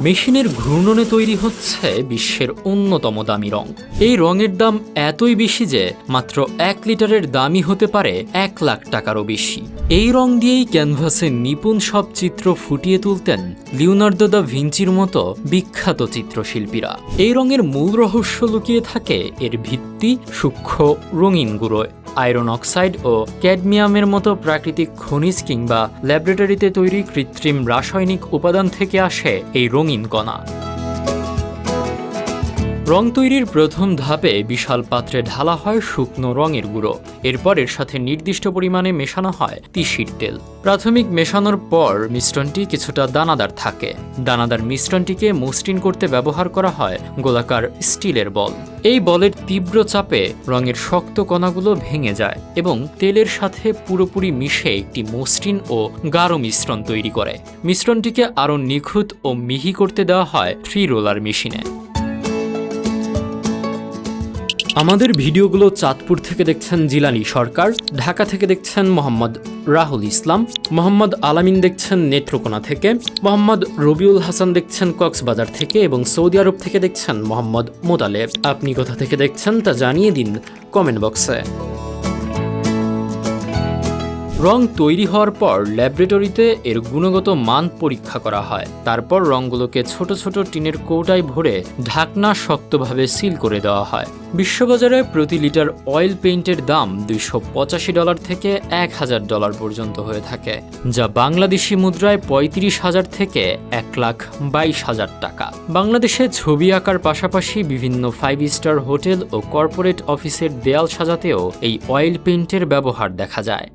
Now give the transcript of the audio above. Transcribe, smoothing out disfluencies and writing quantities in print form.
মেশিনের ঘূর্ণনে তৈরি হচ্ছে বিশ্বের অন্যতম দামি রং। এই রঙের দাম এতই বেশি যে মাত্র 1 লিটারের দামই হতে পারে 1 লাখ টাকারও বেশি। এই রং দিয়েই ক্যানভাসে নিপুণ সব চিত্র ফুটিয়ে তুলতেন লিওনার্দো দা ভিঞ্চির মতো বিখ্যাত চিত্রশিল্পীরা। এই রঙের মূল রহস্য লুকিয়ে থাকে এর ভিত্তি সূক্ষ্ম রঙিন গুঁড়োয়। আয়রন অক্সাইড ও ক্যাডমিয়ামের মতো প্রাকৃতিক খনিজ কিংবা ল্যাবরেটরিতে তৈরি কৃত্রিম রাসায়নিক উপাদান থেকে আসে এই রঙিন কণা। রং তৈরির প্রথম ধাপে বিশাল পাত্রে ঢালা হয় শুকনো রঙের গুঁড়ো। এরপর এর সাথে নির্দিষ্ট পরিমাণে মেশানো হয় তিসির তেল। প্রাথমিক মেশানোর পর মিশ্রণটি কিছুটা দানাদার থাকে। দানাদার মিশ্রণটিকে মসৃণ করতে ব্যবহার করা হয় গোলাকার স্টিলের বল। এই বলের তীব্র চাপে রঙের শক্ত কণাগুলো ভেঙে যায় এবং তেলের সাথে পুরোপুরি মিশে একটি মসৃণ ও গাঢ় মিশ্রণ তৈরি করে। মিশ্রণটিকে আরও নিখুঁত ও মিহি করতে দেওয়া হয় 3 রোলার মেশিনে। আমাদের ভিডিওগুলো চাঁদপুর থেকে দেখছেন জিলানি সরকার, ঢাকা থেকে দেখছেন মোহাম্মদ রাহুল ইসলাম, মোহাম্মদ আলামিন দেখছেন নেত্রকোনা থেকে, মোহাম্মদ রবিউল হাসান দেখছেন কক্সবাজার থেকে এবং সৌদি আরব থেকে দেখছেন মোহাম্মদ মোতালেব। আপনি কোথা থেকে দেখছেন তা জানিয়ে দিন কমেন্ট বক্সে। রং তৈরি হওয়ার পর ল্যাবরেটরিতে এর গুণগত মান পরীক্ষা করা হয়। তারপর রঙগুলোকে ছোট ছোট টিনের কৌটায় ভরে ঢাকনা শক্তভাবে সিল করে দেওয়া হয়। বিশ্ববাজারে প্রতি লিটার অয়েল পেইন্টের দাম $285 থেকে $1000 পর্যন্ত হয়ে থাকে, যা বাংলাদেশি মুদ্রায় 35,000 থেকে 1,22,000 টাকা। বাংলাদেশে ছবি আঁকার পাশাপাশি বিভিন্ন 5 স্টার হোটেল ও কর্পোরেট অফিসের দেয়াল সাজাতেও এই অয়েল পেইন্টের ব্যবহার দেখা যায়।